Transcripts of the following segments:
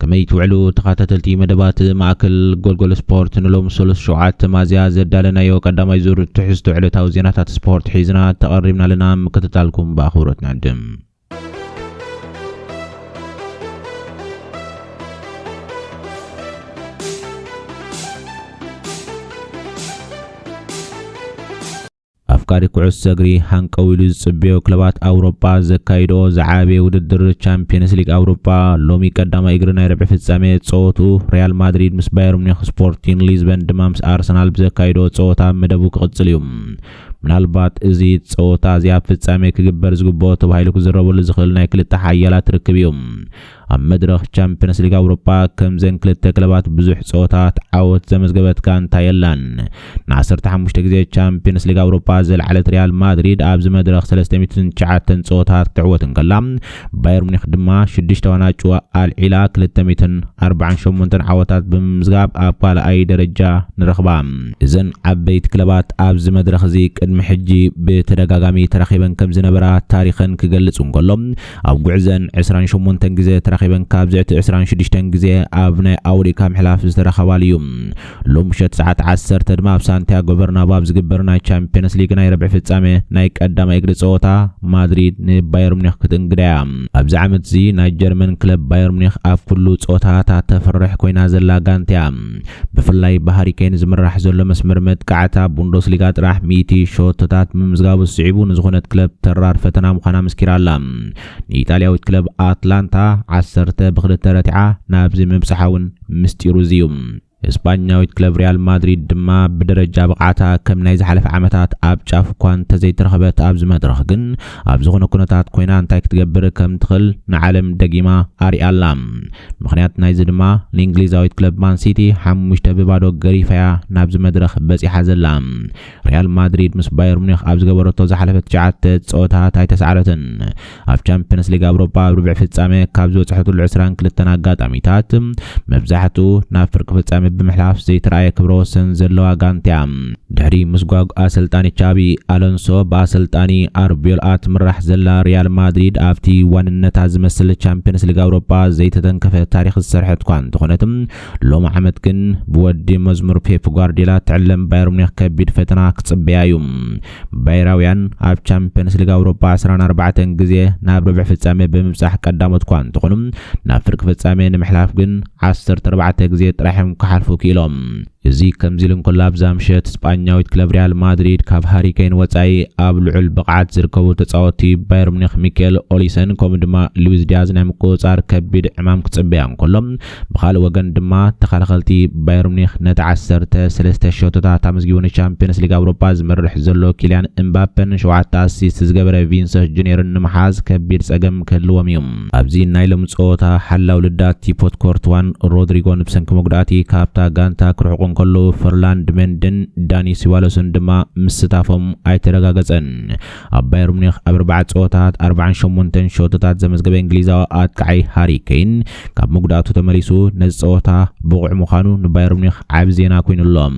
كمي توعلو تخاتتلتي مدبات معكل جولجول سبورت نلوم سلس شوعات مازيا زدالنا يو قدام يزور تحس توعلو تاوزينات سبورت حيزنا تقربنا لنا مكتتالكم بأخورتنا الدم. أفكار كعس سجري هنقويلو زبيو كلبات أوروبا زكايدو زعابي وددر تشامبيونز ليج أوروبا لومي قداما يقرنا يربع في الزامية صوتو ريال مدريد مس بايرن ميونخ سبورتين ليزبن دمامس أرسنال بزكايدو صوتا مدبو كغتسليوم ምናልባት እዚ ጾታ ዚያ ፍጻሜ ክግበር ዝግቦ ተባሂሉ ክዝረበሉ ዝኽእል ናይ ክልተ ሓያላት ርክብ እዮም ኣብ መድረኽ ቻምፒየንስ ሊግ ኣውሮፓ ከምዘን ክልተ ክለባት ብዙሕ ጾታት ዓወት ዘመዝገበት ጋንታ የላን ን15 ግዜ ቻምፒየንስ ሊግ ኣውሮፓ ዘለዓለት ሪያል ማድሪድ ኣብ መድረኽ 309 ጾታት ትዕወት እንከላ ባየር ሙኒክ ድማ 6 ዋንጫ ኣልዒላ 248 ዓወታት ብምዝጋብ ኣብ ካልኣይ ደረጃ ንረኽባ እዘን ዓበይቲ ክለባት ኣብ መድረኽ እዚ ቅድሚ ሕጂ በተደጋጋሚ ተራኺበን ከም ዝነበራ ታሪኽን ክገልጹ እንከሎም ኣብ ጉዕዘን 28 ግዜ ተራኺበን ካብ 26 ግዜ ኣብ ናይ ኣውሮፓ ምሕላፍ ዝተረኸባሉ ሎም ምሸት ሰዓት 10 ድማ ኣብ ሳንቲያጎ በርናባው ዝግበር ናይ ቻምፒየንስ ሊግ ናይ ረብዕ ፍጻሜ ናይ ቀዳማይ እግሪ ጸወታ ማድሪድ ንባየር ሙኒክ ክትንግዳያ ኣብዚ ዓመት እዚ ናይ ጀርመን ክለብ ባየር ሙኒክ ኣብ ኩሉ ጸወታታት ተፈርሕ ኮይና ዘላ ጋንታ ብፍላይ በሃሪኬን ዝምራሕ ዘሎ መስመር መጥቃዕታ ቡንደስሊጋ ጥራሕ ሚቲ ሾቶታት ምምዝጋቡ ስዒቡ ንዝኾነት ክለብ ተራር ፈተና ምዃና መስኪራላ ንኢጣልያዊት ክለብ ኣትላንታ 10 ብ2 ረቲዓ ናብዚ ምብጽሓውን ምስጢሩ ዝዩም እስፓኛዊት ክለብ ሪያል ማድሪድ ድማ በደረጃ ብቃታ ከም ናይ ዝሓለፈ ዓመታት ኣብ ጫፍ ኳን ተዘይተረኸበት ኣብ ዝመድረኽ ግን ኣብ ዝኾነ ኩነታት ኮይና እንታይ ክትገብር ከም ትኽእል ንዓለም ደጊማ ኣሪኣላ ምኽንያት ናይዚ ድማ ንእንግሊዛዊት ክለብ ማን ሲቲ 5 ብባዶ ገሪፋያ ናብ ዝመድረኽ በፂሓ ዘላ ሪያል ማድሪድ ምስ ባየር ሙኒክ ኣብ ዝገበረቶ ዝሓለፈት 9 ጸወታታት ኣይተሰዓረትን ኣብ ቻምፒየንስ ሊግ ኣውሮፓ ሩብዕ ፍጻሜ ካብ ዝወጽሕቱ 22 ኣጋጣሚታት መብዛሕትኡ ናብ ፍርቂ ፍጻሜ بمحلاف زي ترأي كبروسن زلوا غانتيا دحري مسغواغ أسلطاني تشابي ألونسو بأسلطاني أربيل مرح زلا ريال مدريد أفتي واننتا زمسل تشامبيونز ليج أوروبا زي تتنكفة تاريخ السرحة كوان تخونتم لو محمد كن بودي مزمر بيب غوارديولا تعلم بايرن ميونخ كبير فتنا كتصبيايوم بايراويان أب تشامبيونز ليج أوروبا 14 غزي ناب ربع فصامي بمبصح قدامت كوان تخونم نافرق فصامي نمحلاف كن 14 غزي طرحم كحلفو كيلوم يزي كمزيلن كلاب زامشت اسبانياويت كلب ريال مدريد كاب هاريكين وصاي اب لعل بقعت زركبو تصاوتي بايرن ميونخ ميكيل اوليسن كوم دما لويس دياز نام كوصار كبيد امام كصبيان كلهم بخال وغن دما تخلخلتي بايرن ميونخ نتعسر 3 شوتات تمزغيون الشامبيونز ليج اوروبا زمرح زلو كيليان امبابن 7 اسيست زغبر فينسنت جونيور نمحاز كبيد صقم كلوميوم ابزي نايلم صوتا حلاو لدات تيبوت كورتوان رودريغو نبسن كمغداتي كابتا غانتا كرحقون كلو فرلاند مندن داني سيوالوسن دما مستافهم ايترغاغصن بايرن ميونخ 4 ጸወታት 48 ሾቶታት ዘመዝገበ እንግሊዛዊ አጥቃይ ሃሪኬን ካብ መጉዳቱ ተመሪሱ ነዚ ጸወታ ብቑዕ ምዃኑ ንባየርን ሙኒክ ዓብ ዜና ኮይኑሎም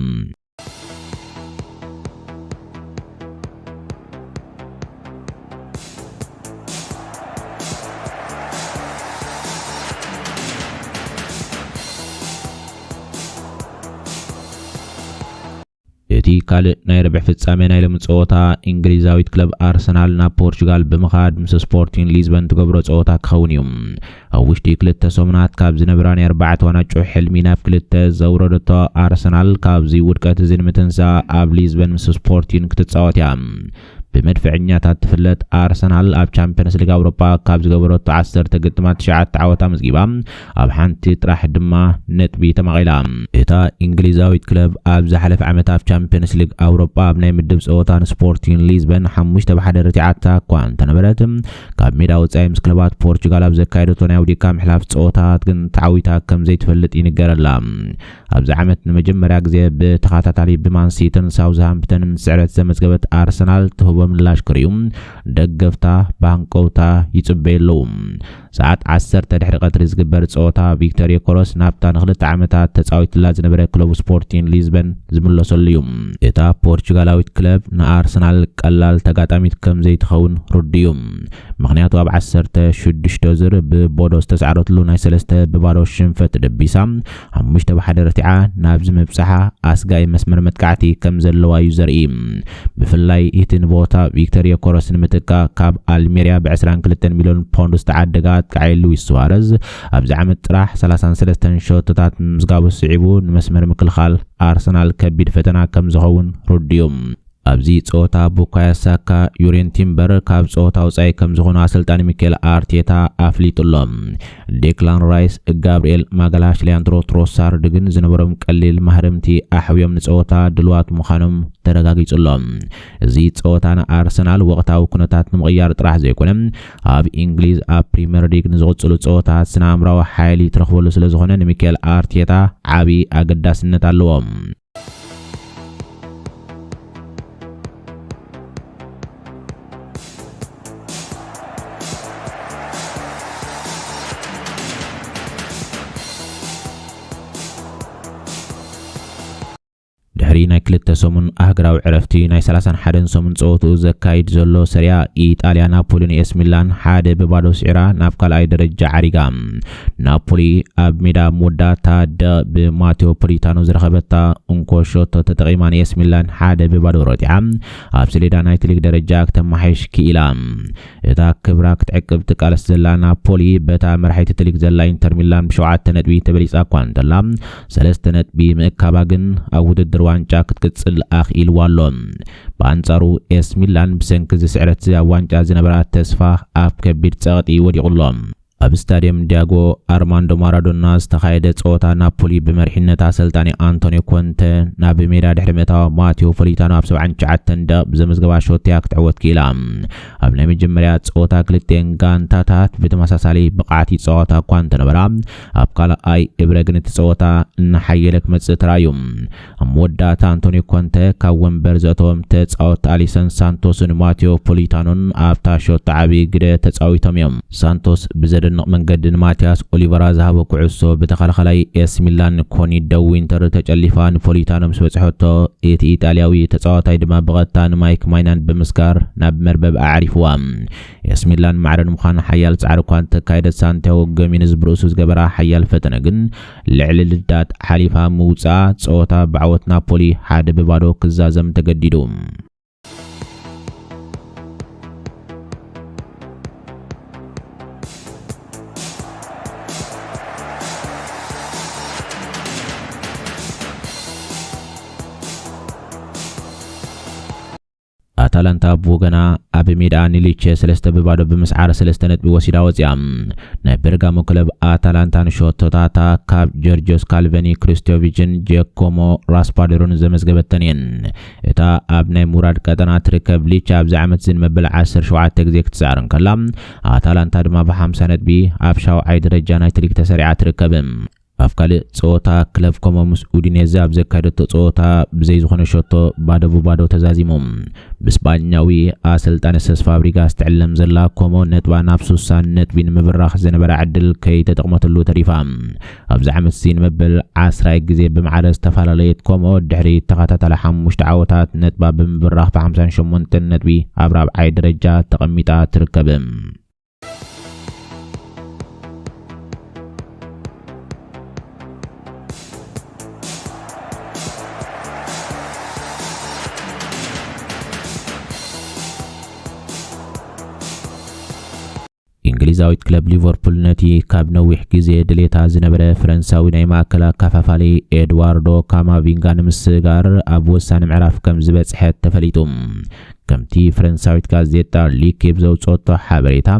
እቲ ካልእ ናይ ረብዕ ፍጻሜ ናይ ሎም ጸወታ እንግሊዛዊት ክለብ ኣርሰናል ናብ ፖርቹጋል ብምኻድ ምስ ስፖርቲንግ ሊዝበን ትገብሮ ጸወታ ክኸውን እዩ ኣብ ውሽጢ ክልተ ሰሙናት ካብ ዝነበራ ናይ 4 ዋንጫ ሕልሚ ናብ ክልተ ዘውረደቶ ኣርሰናል ካብዚ ውድቀት እዚ ንምትንሳእ ኣብ ሊዝበን ምስ ስፖርቲንግ ክትጻወት እያ بمدفعيات تفلت أرسنال أب تشامبيونز ليج أوروبا كاب زغبرت 10 قدمات 9 عوتا مزغيبا أب حنتي طرح دما نت بي تمغيلا إتا إنجليزاويت كلب أب زحلف عمت أب تشامبيونز ليج أوروبا بناي مدب صوتان سبورتين ليزبن حمش تبع رتيعتا كوان تنبرت كاب ميدا وصايمس كلبات بورتوغال أب زكايدو ناودي كام حلاف صوتات كن تعويتا كم زي تفلت ينغرلا أب زعمت نمجمريا غزي بتخاتاتالي بمان سيتن ساوثهامبتون سعرت زمزغبت أرسنال تهب በምላሽ ክሪዩ ደገፍታ ባንቆውታ ይጽበየለው ሰዓት 10 ድሕሪ ቀትሪ ዝግበር ጾታ ቪክቶሪያ ኮሮስ ናብታ ንኽልተ ዓመታት ተጻዊትላ ዝነበረ ክለብ ስፖርቲንግ ሊዝበን ዝምለሰሉ እዩ እታ ፖርቹጋላዊት ክለብ ንአርሰናል ቀላል ተጋጣሚት ከም ዘይትኸውን ርድዩ ምክንያቱ ኣብ 16 ዙር ብቦዶ ዝተሰዓረትሉ ናይ 3-0 ሽንፈት ደቢሳ 5-1 ረቲዓ ናብ ዝመብጽሓ ኣስጋይ መስመር መጥቃዕቲ ከም ዘለዋ እዩ ዘርኢ ብፍላይ እቲ ንቦታ ቪክቶሪያ ኮሮስ ንምትካ ካብ አልሜሪያ ብ22 ሚልዮን ፓውንድ ዝተዓደጋ አጥቃዒ ሉዊስ ሱዋረዝ ኣብዚ ዓመት ጥራሕ 33 ሾትታት ምዝጋቡ ስዒቡ ንመስመር ምክልኻል አርሰናል ከቢድ ፈተና ከም ዝኸውን ርድዩ ኣብዚ ጾታ ቡካዮ ሳካ ዩሬን ቲምበር ካብ ጾታ ውጻይ ከም ዝኾኑ አሰልጣኒ ሚኬል አርቴታ አፍሊጡሎም ዴክላን ራይስ ጋብሪኤል ማጋላሽ ሊያንድሮ ትሮሳርድ ግን ዝነበሮም ቀሊል ማህረምቲ ኣሕብዮም ንጾታ ድልዋት ምዃኖም ተረጋጊጹሎም እዚ ጾታ ንአርሰናል ወቕታዊ ኩነታት ንምቕያር ጥራሕ ዘይኮነ ኣብ እንግሊዝ ኣብ ፕሪሚየር ሊግ ንዝቕጽሉ ጾታ ስነኣምራዊ ሓይሊ ትረኽበሉ ስለ ዝኾነ ንሚኬል አርቴታ ዓቢ ኣገዳስነት ኣለዎም ድሕሪ ናይ ክልተ ሰሙን ኣህግራዊ ዕረፍቲ ናይ 31 ሰሙን ጾቱ ዘካይድ ዘሎ ሰሪያ ኢጣልያ ናፖሊን ኤስ ሚላን 1-0 ስዒራ ናብ ካልኣይ ደረጃ ዓሪጋ ናፖሊ ኣብ ሜዳ መወዳእታ ብማቴዎ ፖሊታኖ ዝረኸበታ እንኮሾቶ ተጠቒማ ኤስ ሚላን 1-0 ረቲዓ ኣብ ሰሌዳ ናይቲ ሊግ ደረጃ ከተማሓይሽ ክኢላ እታ ክብራ ክትዕቅብ ትቃለስ ዘላ ናፖሊ በታ መራሒት ሊግ ዘላ ኢንተር ሚላን ብ7 ነጥቢ ተበሊጻ እኳ እንተላ 3 ነጥቢ ምእካባ ግን ኣብ ውድድር ዋንጫ ክትቅጽል ኣኽኢልዋሎ በአንጻሩ ኤስ ሚላን ብሰንኪ ዝስዕረት ዋንጫ ዝነበራ ተስፋ ኣብ ከቢድ ጸቕጢ ወዲቑሎም ኣብ ስታዲየም ዲያጎ አርማንዶ ማራዶና ዝተኻየደ ጾታ ናፖሊ ብመሪሕነት አሰልጣኒ አንቶኒዮ ኮንተ ናብ ሜዳ ድሕሪ ምእታው ማቴዎ ፖሊታኖ ኣብ 79 ደቂቃ ብዘመዝገባ ሾትያ ክትዕወት ክኢላ ኣብ ናይ መጀመርያ ጾታ ክልቴን ጋንታታት ብተመሳሳሊ ብቕዓት ይጻወታ እኳ እንተነበራ ኣብ ካልኣይ እብረ ግን እቲ ጾታ እናሓየለ ክመጽእ ተራእዩ ኣብ መወዳእታ አንቶኒዮ ኮንተ ካብ ወንበር ዘእተዎም ተጻወት አሊሰን ሳንቶስን ማቴዎ ፖሊታኖን ኣብታ ሾት ዓቢ ግደ ተጻዊቶም እዮም ሳንቶስ ብዘደ መንገድን ማቲያስ ኦሊቨራ ዝሃበ ኩዕሶ በተኸላኸላይ ኤስ ሚላን ኮኒ ደዊንተር ተጨሊፋን ፖሊታኖም ስበጽሖቶ እቲ ኢጣልያዊ ተጻዋታይ ድማ በቐጥታ ንማይክ ማይናን በመስካር ናብ መርበብ ኣዕሪፍዋ ኤስ ሚላን ማዕረን ምዃን ሓያል ጻዕሪ እኳ እንተካየደ ሳንቲያጎ ጎሚንዝ ብርእሱ ዝገበራ ሓያል ፈተነ ግን ልዕሊ ልዳት ሓሊፋ ምውጻእ ጾታ ብዓወት ናፖሊ 1-0 ክዛዘም ተገዲዱ አታላንታ ቦገና ኣብ ሜዳ ኒሊቼ 3-0 ብምስዓር 3 ነጥቢ ወሲዳ ወጽያ ናይ ቤርጋሞ ክለብ አታላንታ ንሾቶታታ ካብ ጆርጂዮስ ካልቨኒ ክሪስቶቪችን ጄኮሞ ራስፓዶሮን ዘመዝገበተን እታ ኣብ ናይ ሙራድ ቀጠና ትርከብ ሊቼ ኣብ ዓመት ዝንመበል 17 ግዜ ክትሰዓርን ከላ አታላንታ ድማ ብ50 ነጥቢ ኣብ ሻውዓይ ደረጃ ናይ ሊግ ተሰሪዓ ትርከብ ኣብ ካልእ ጾታ ክለብ ኮሞ ምስ ኡዲኔዜ ኣብ ዘካየደቶ ጾታ ብዘይ ዝኾነ ሾቶ ባዶ ተዛዚሞም ብስፓኛዊ አሰልጣኒ ሰስ ፋብሪጋስ ትዕለም ዘላ ኮሞ ነጥባ ናብ 60 ነጥቢ ንምብራኽ ዝነበረ ዕድል ከይተጠቕመተሉ ተሪፋ ኣብዚ ዓመት ንመበል 10 ግዜ ብማዕረ ዝተፈላለየት ኮሞ ድሕሪ ተኸታታሊ 5 ዓወታት ነጥባ ብምብራኽ ብ58 ነጥቢ ኣብ ራብዓይ ደረጃ ተቐሚጣ ትርከብ እንግሊዛዊት ክለብ ሊቨርፑል ነቲ ካብ ነዊሕ ግዜ ድሌታ ዝነበረ ፍረንሳዊ ናይ ማእከላ ካፋፋሊ ኤድዋርዶ ካማቪንጋ ንምስጋር ኣብ ወሳኒ ምዕራፍ ከም ዝበጽሐት ተፈሊጡ ከምቲ ፍረንሳዊት ጋዜጣ ሊኬብ ዘውጽኦቶ ሓበሬታ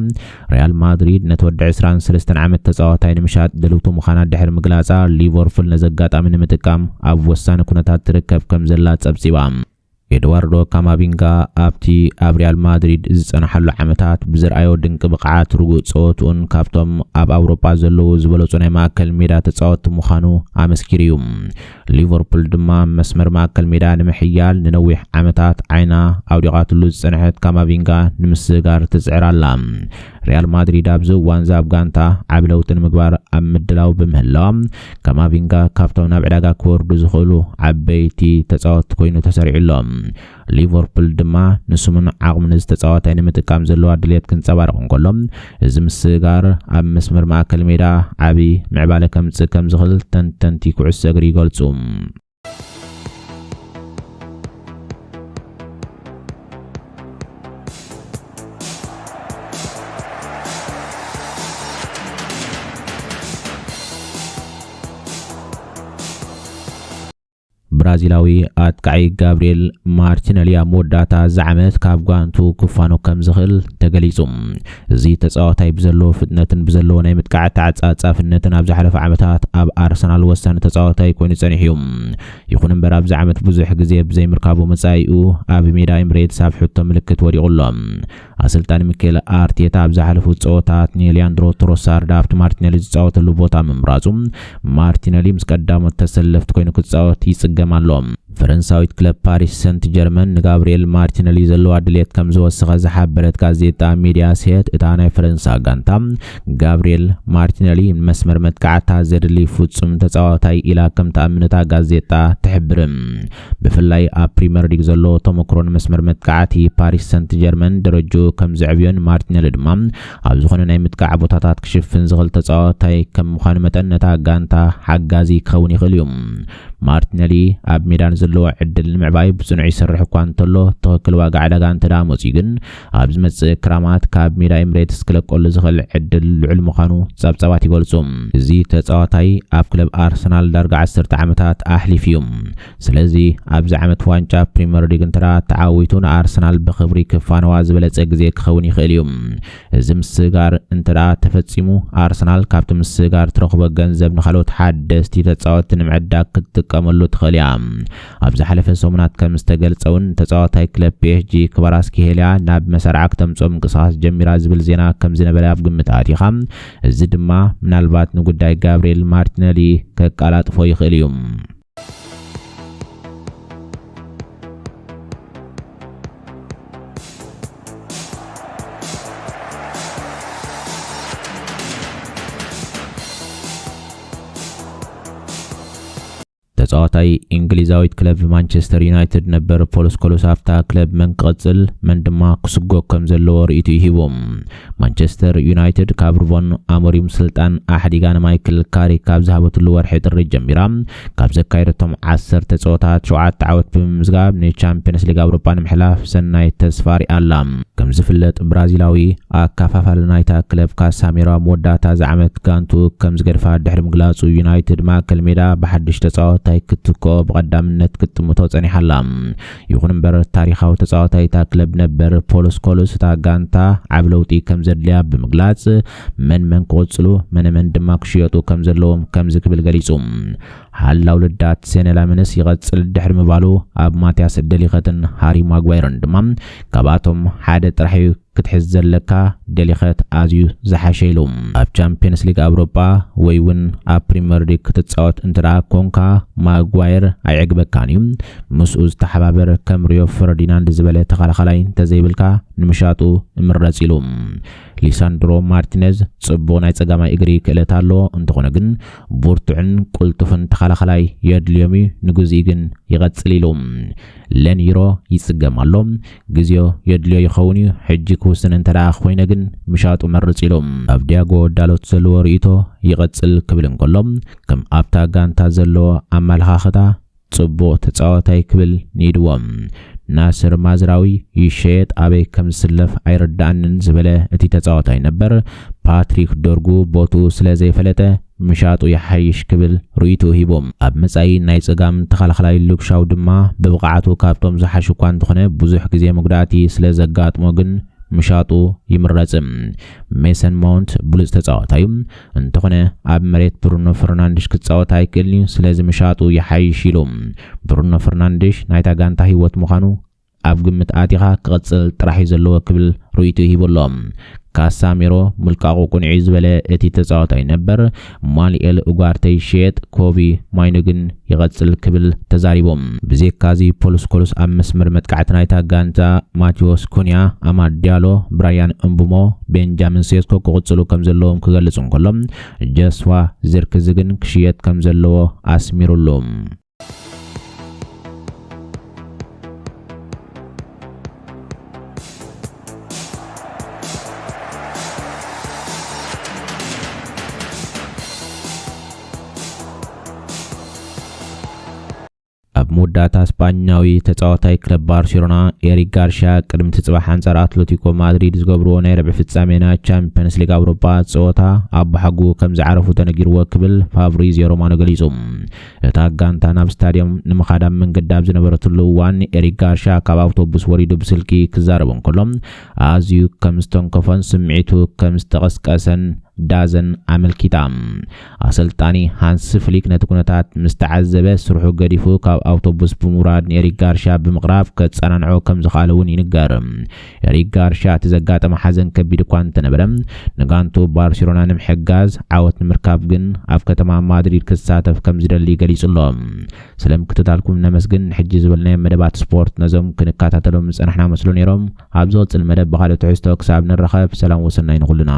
ሪያል ማድሪድ ነተወዲ 23 ዓመት ተጻዋታይ ንምሻጥ ድልውቱ ምዃና ድሕሪ ምግላጻ ሊቨርፑል ነዘጋጣሚ ንምጥቃም ኣብ ወሳኒ ኩነታት ትርከብ ከም ዘላ ጸብጺባ ኤድዋርዶ ካማቪንጋ ኣብቲ ኣብ ሪያል ማድሪድ ዝጸናሐሉ ዓመታት ብዝርኣዮ ድንቂ ብቕዓት ርጉእ ጸወቱን ካብቶም ኣብ ኣውሮፓ ዘለዉ ዝበለጹ ናይ ማእከል ሜዳ ተጻወትቲ ምዃኑ ኣመስኪሩ እዩ። ሊቨርፑል ድማ መስመር ማእከል ሜዳ ንምሕያል ንነዊሕ ዓመታት ዓይና ኣውዲቓትሉ ዝጸንሐት ካማቪንጋ ንምስጋር ትጽዕር ኣላ። ሪያል ማድሪድ ኣብዚ እዋን ዛብ ጋንታ ዓብ ለውጢ ንምግባር ኣብ ምድላው ብምህላዋ ካማቪንጋ ካብቶም ናብ ዕዳጋ ክወርዱ ዝኽእሉ ዓበይቲ ተጻወትቲ ኮይኑ ተሰሪዑሎም። ሊቨርፑል ድማ ንስሙን ዓቕምን ዝተጻወታይ ንምጥቃም ዘለዋ ድሌት ክንጸባርቕ እንከሎ እዚ ምስጋር ኣብ መስመር ማእከል ሜዳ ዓቢ ምዕባለ ከምጽእ ከም ዝኽእል ተንተንቲ ኩዕሶ እግሪ ይገልጹ። ብራዚላዊ ኣጥቃዒ ጋብሪኤል ማርቲኔሊ መወዳእታ ዝዓመት ካብ ጓንቱ ክፋኖ ከም ዝኽእል ተገሊጹ። እዚ ተጻዋታይ ብዘለዎ ፍጥነትን ብዘለዎ ናይ ምጥቃዕ ተዓጻጻፍነትን ኣብ ዝሓለፈ ዓመታት ኣብ ኣርሰናል ወሳኒ ተጻዋታይ ኮይኑ ጸኒሑ እዩ። ይኹን እምበር ኣብዚ ዓመት ብዙሕ ግዜ ብዘይምርካቡ መጻኢኡ ኣብ ሜዳ ኤምሬትስ ኣብ ሕቶ ምልክት ወዲቑሎ። ኣሰልጣኒ ሚኬል ኣርቴታ ኣብ ዝሓለፉ ጸወታት ሊያንድሮ ትሮሳርድ ኣብቲ ማርቲኔሊ ዝጻወተሉ ቦታ ምምራጹ ማርቲኔሊ ምስ ቀዳሞት ተሰለፍቲ ኮይኑ ክጻወት ይጽገም ኣሎ። ፈረንሳዊት ክለብ ፓሪስ ሰንት ጀርመን ንጋብሪኤል ማርቲኔሊ ዘለዋ ድሌት ከም ዝወሰኸ ዝሓበረት ጋዜጣ ሚድያ ሴት እታ ናይ ፈረንሳ ጋንታ ጋብሪኤል ማርቲኔሊ መስመር መጥቃዕታ ዘድሊ ፍጹም ተጻዋታይ ኢላ ከም ተኣምነታ ጋዜጣ ትሕብርም። ብፍላይ ኣብ ፕሪምየር ሊግ ዘሎ ተመክሮን መስመር መጥቃዕቲ ፓሪስ ሰንት ጀርመን ደረጃ ከም ዝዕብዮን ማርቲኔሊ ድማ ኣብ ዝኾነ ናይ ምጥቃዕ ቦታታት ክሽፍን ዝኽእል ተጻዋታይ ከም ምዃኑ መጠን ነታ ጋንታ ሓጋዚ ክኸውን ይኽእል እዩ። ማርቲኔሊ ኣብ ሜዳን ዘለዎ ዕድል ንምዕባይ ብጽኑዕ ይሰርሕ እኳ እንተሎ ትኽክል ዋጋ ዕዳጋ እንተዳ መጺኡ ግን ኣብ ዝመጽእ ክራማት ካብ ሜዳ ኤምሬትስ ክለቀሉ ዝኽእል ዕድል ልዑል ምዃኑ ጸብጻባት ይገልጹ። እዚ ተጻዋታይ ኣብ ክለብ ኣርሰናል ዳርጋ 10 ዓመታት ኣሕሊፉ እዩ። ስለዚ ኣብዚ ዓመት ዋንጫ ፕሪምየር ሊግ እንተዳ ተዓዊቱ ንኣርሰናል ብኽብሪ ክፋነዋ ዝበለጸ ግዜ ክኸውን ይኽእል እዩ። እዚ ምስጋር እንተዳ ተፈጺሙ ኣርሰናል ካብቲ ምስጋር ትረኽቦ ገንዘብ ንኻልኦት ሓደስቲ ተጻወትቲ ንምዕዳግ ክትጥቀመሉ ትኽእል እያ። ኣብ ዝሓለፈ ሰሙናት ከም ዝተገልጸውን ተጻዋታይ ክለብ ፒኤስጂ ክባራስኬሄልያ ናብ መሰርዓ ክተምጾም ምንቅስቓስ ጀሚራ ዝብል ዜና ከም ዝነበረ ኣብ ግምት ኣቲኻ። እዚ ድማ ምናልባት ንጉዳይ ጋብሪኤል ማርቲኔሊ ከቃላጥፎ ይኽእል እዩ። ተጻዋታይ እንግሊዛዊት ክለብ ማንቸስተር ዩናይትድ ነበር ፖል ስኮሎስ ኣፍታ ክለብ መን ክቕጽል መን ድማ ክስጎ ከም ዘለዎ ርእይቱ ይሂቦም። ማንቸስተር ዩናይትድ ካብ ሩበን ኣሞሪም ስልጣን ኣሕዲጋ ንማይክል ካሪክ ካብ ዝሃበትሉ ወርሒ ጥሪ ጀሚራ ካብ ዘካየደቶም 10 ተጻዋታት 7 ዓወት ብምምዝጋብ ንቻምፒየንስ ሊግ ኣውሮፓ ንምሕላፍ ሰናይ ተስፋ ሪኣላ። ከም ዝፍለጥ ብራዚላዊ ኣካፋፋሊ ናይታ ክለብ ካሳሜራ መወዳእታ ዝዓመት ጋንቱ ከም ዝገድፋ ድሕሪ ምግላጹ ዩናይትድ ማእከል ሜዳ ብሓድሽ ተጻዋታይ ክትኮ በቀዳምነት ክትምቶ ጸኒሐላ። ይኹን እምበር ታሪኻዊ ተጻዋታይ ታ ክለብ ነበር ፖል ስኮሎስ ታ ጋንታ ዓብ ለውጢ ከም ዘድልያ ብምግላጽ መን ክቕጽሉ መን ድማ ክሽየጡ ከም ዘለዎም ከም ዝክብል ገሊጹ። ሓላው ልዳት ሴኔላምንስ ይቐጽል ድሕሪ ምባሉ ኣብ ማቲያስ ደሊኸትን ሃሪ ማጓይርን ድማ ካብኣቶም ሓደ ጥራሕ ክትሕዝ ዘለካ ደሊኸት ኣዝዩ ዝሓሸይሉ ኣብ ቻምፒየንስ ሊግ ኣውሮፓ ወይ እውን ኣብ ፕሪምየር ሊግ ክትጻወት እንተዳ ኮንካ ማጓየር ኣይዕግበካን እዩ። ምስኡ ዝተሓባበር ከም ሪዮ ፈርዲናንድ ዝበለ ተኸላኻላይ እንተዘይብልካ ንምሻጡ እምረጽ ኢሉ። ሊሳንድሮ ማርቲኔዝ ጽቡቕ ናይ ጸጋማይ እግሪ ክእለት ኣሎ እንተኾነ ግን ብርቱዕን ቁልጡፍን ተኸላኻላይ የድልዮም ንግዜ ግን ይቐጽል ኢሉ። ለኒሮ ይጽገም ኣሎ ግዜው የድልዮ ይኸውን ሕጂ ክውስን እንተዳ ኮይነ ግን ምሻጡ መርጽ ኢሉ። ኣብ ዲያጎ ዳሎት ዘለዎ ርእይቶ ይቐጽል ክብል እንከሎ ከም ኣብታ ጋንታ ዘለዎ ኣመለኻኽታ ጽቡቕ ተጻዋታይ ክብል ኒድዎም። ናስር ማዝራዊ ይሸየጥ ኣበይ ከም ዝስለፍ ኣይርዳእንን ዝበለ እቲ ተጻዋታይ ነበር ፓትሪክ ዶርጉ ቦቱ ስለ ዘይፈለጠ ምሻጡ ይሓይሽ ክብል ርእይቱ ሂቦም። ኣብ መጻኢ ናይ ጸጋም ተኸላኻላይ ሉክሻው ድማ ብብቕዓቱ ካብቶም ዝሓሹ እኳ እንተኾነ ብዙሕ ግዜ መጉዳእቲ ስለ ዘጋጥሞ ግን ምሻጡ ይምረጽ ሜሰን ማውንት ብሉጽ ተጻዋታዩ እንተኾነ ኣብ መሬት ብሩኖ ፈርናንዴሽ ክጻወት አይክልኒ ስለዚ ምሻጡ ይሓይሽ ኢሎም ብሩኖ ፈርናንዴሽ ናይታ ጋንታ ህይወት ምዃኑ ኣብ ግምት ኣቲኻ ክቕጽል ጥራሕ ዘለዎ ክብል ሩይቱ ይብሎም ካሳሜሮ ሙልቃቁ ቁንዒ ዝበለ እቲ ተጻዋታይ ነበር ማሊኤል ኡጋርቴይ ሼጥ ኮቢ ማይኖግን ይቐጽል ክብል ተዛሪቦም ብዘካዚ ፖልስኮልስ ኣብ መስመር መጥቃዕት ናይታ ጋንታ ማቲዮስ ኩንያ አማድ ዲያሎ ብራያን እምቡሞ ቤንጃሚን ሴስኮ ክቕጽሉ ከም ዘለዎም ክገልጹ እንከሎም ጀስዋ ዝርክዝግን ክሽየጥ ከም ዘለዎ ኣስሚሩሎም ሙዳታ ስፓኛዊ ተጻዋታይ ክለብ ባርሴሎና ኤሪክ ጋርሺያ ቅድም ትጽባሕ አንጻር አትሌቲኮ ማድሪድ ዝገብርዎ ናይ ረብዕ ፍጻሜና ቻምፒየንስ ሊግ አውሮፓ ጾታ ኣብ ሓጉ ከም ዝዓረፉ ተነጊርዎ ክብል ፋብሪዚዮ ሮማኖ ገሊጹ እታ ጋንታ ናብ ስታዲየም ንምኻዳም መንገዲ ኣብ ዝነበረትሉ እዋን ኤሪክ ጋርሺያ ካብ ኣውቶቡስ ወሪዱ ብስልኪ ክዛረብ እንከሎም ኣዝዩ ከም ዝተንከፈን ስምዒቱ ከም ዝተቐስቀሰን ዳዘን አመልኪታ አሰልጣኒ ሃንስ ፍሊክ ነቲ ኩነታት ምስተዓዘበ ስርሑ ገዲፉ ካብ አውቶቡስ ብምውራድ ኤሪክ ጋርሺያ ብምቕራብ ከጸናንዖ ከም ዝኻለውን ይንገር ኤሪክ ጋርሺያ ተዘጋጠመ ሓዘን ከቢድ እኳ እንተነበረ ንጋንቱ ባርሴሎና ንምሕጋዝ ዓወት ንምርካብ ግን ኣብ ከተማ ማድሪድ ክሳተፍ ከም ዝደሊ ገሊጹሎ ሰላም ክትታልኩም ነመስግን ሕጂ ዝበልናይ መደባት ስፖርት ነዞም ክንከታተሎም ጽናሕና መስሎ ነይሮም ኣብ ዝወጽል መደብ በኻልእ ትሕዝቶ ክሳብ ንረኸብ ሰላም ወሰናይ ንኹልና